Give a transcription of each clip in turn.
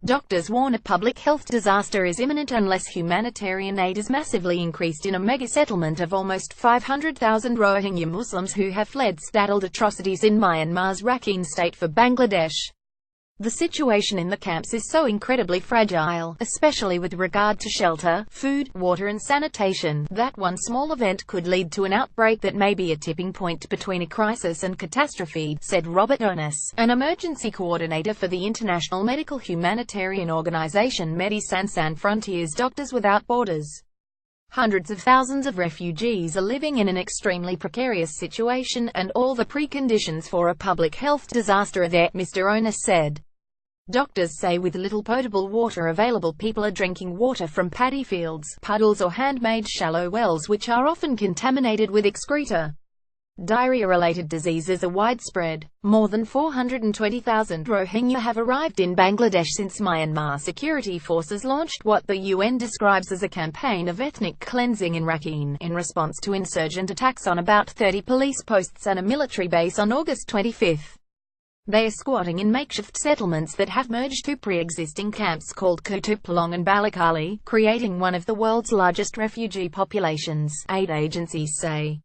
Doctors warn a public health disaster is imminent unless humanitarian aid is massively increased in a mega-settlement of almost 500,000 Rohingya Muslims who have fled state atrocities in Myanmar's Rakhine state for Bangladesh. The situation in the camps is so incredibly fragile, especially with regard to shelter, food, water and sanitation, that one small event could lead to an outbreak that may be a tipping point between a crisis and catastrophe, said Robert Onus, an emergency coordinator for the international medical humanitarian organization Médecins Sans Frontières Doctors Without Borders. Hundreds of thousands of refugees are living in an extremely precarious situation, and all the preconditions for a public health disaster are there, Mr. Onus said. Doctors say with little potable water available, people are drinking water from paddy fields, puddles or handmade shallow wells which are often contaminated with excreta. Diarrhea-related diseases are widespread. More than 420,000 Rohingya have arrived in Bangladesh since Myanmar security forces launched what the UN describes as a campaign of ethnic cleansing in Rakhine, in response to insurgent attacks on about 30 police posts and a military base on August 25. They are squatting in makeshift settlements that have merged two pre-existing camps called Kutub Palong and Balikali, creating one of the world's largest refugee populations, aid agencies say.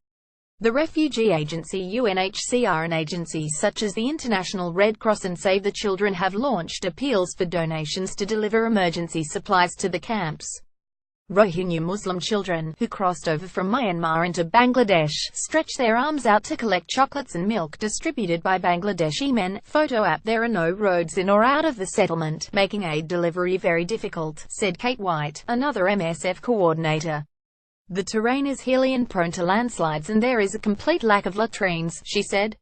The refugee agency UNHCR and agencies such as the International Red Cross and Save the Children have launched appeals for donations to deliver emergency supplies to the camps. Rohingya Muslim children, who crossed over from Myanmar into Bangladesh, stretch their arms out to collect chocolates and milk distributed by Bangladeshi men. Photo app. There are no roads in or out of the settlement, making aid delivery very difficult, said Kate White, another MSF coordinator. The terrain is hilly and prone to landslides and there is a complete lack of latrines, she said.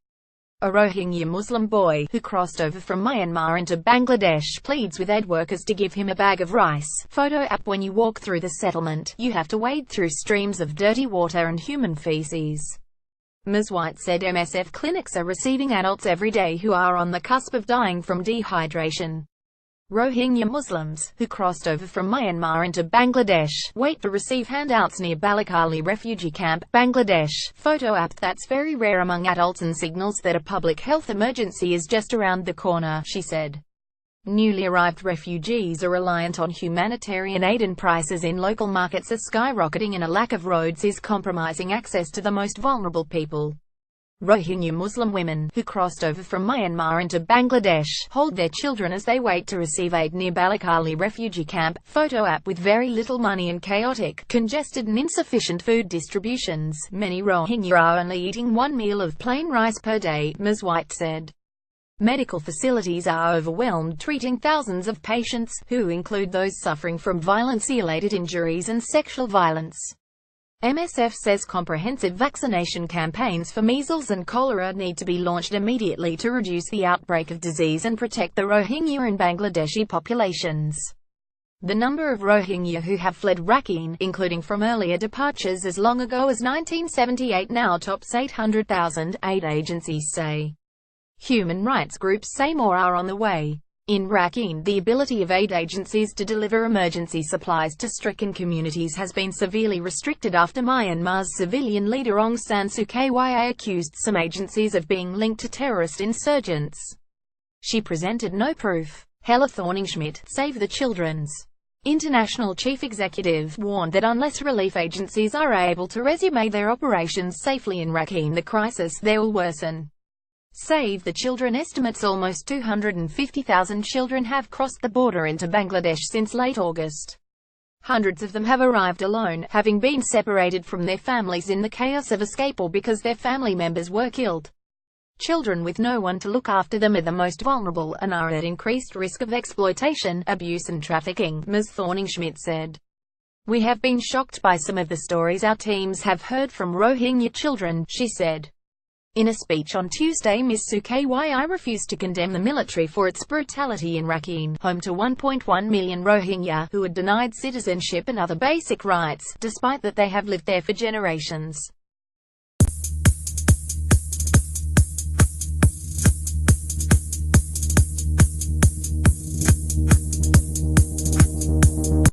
A Rohingya Muslim boy, who crossed over from Myanmar into Bangladesh, pleads with aid workers to give him a bag of rice. Photo app. When you walk through the settlement, you have to wade through streams of dirty water and human feces. Ms. White said MSF clinics are receiving adults every day who are on the cusp of dying from dehydration. Rohingya Muslims, who crossed over from Myanmar into Bangladesh, wait to receive handouts near Balikali refugee camp, Bangladesh. Photo app. That's very rare among adults and signals that a public health emergency is just around the corner, she said. Newly arrived refugees are reliant on humanitarian aid and prices in local markets are skyrocketing and a lack of roads is compromising access to the most vulnerable people. Rohingya Muslim women, who crossed over from Myanmar into Bangladesh, hold their children as they wait to receive aid near Balikali refugee camp. Photo app. With very little money and chaotic, congested and insufficient food distributions, many Rohingya are only eating one meal of plain rice per day, Ms. White said. Medical facilities are overwhelmed treating thousands of patients, who include those suffering from violence-related injuries and sexual violence. MSF says comprehensive vaccination campaigns for measles and cholera need to be launched immediately to reduce the outbreak of disease and protect the Rohingya and Bangladeshi populations. The number of Rohingya who have fled Rakhine, including from earlier departures as long ago as 1978, now tops 800,000, aid agencies say. Human rights groups say more are on the way. In Rakhine, the ability of aid agencies to deliver emergency supplies to stricken communities has been severely restricted after Myanmar's civilian leader Aung San Suu Kyi accused some agencies of being linked to terrorist insurgents. She presented no proof. Helle Thorning-Schmidt, Save the Children's international chief executive, warned that unless relief agencies are able to resume their operations safely in Rakhine, the crisis there will worsen. Save the Children estimates almost 250,000 children have crossed the border into Bangladesh since late August. Hundreds of them have arrived alone, having been separated from their families in the chaos of escape or because their family members were killed. Children with no one to look after them are the most vulnerable and are at increased risk of exploitation, abuse and trafficking, Ms. Thorning-Schmidt said. We have been shocked by some of the stories our teams have heard from Rohingya children, she said. In a speech on Tuesday, Ms. Suu Kyi refused to condemn the military for its brutality in Rakhine, home to 1.1 million Rohingya, who are denied citizenship and other basic rights, despite that they have lived there for generations.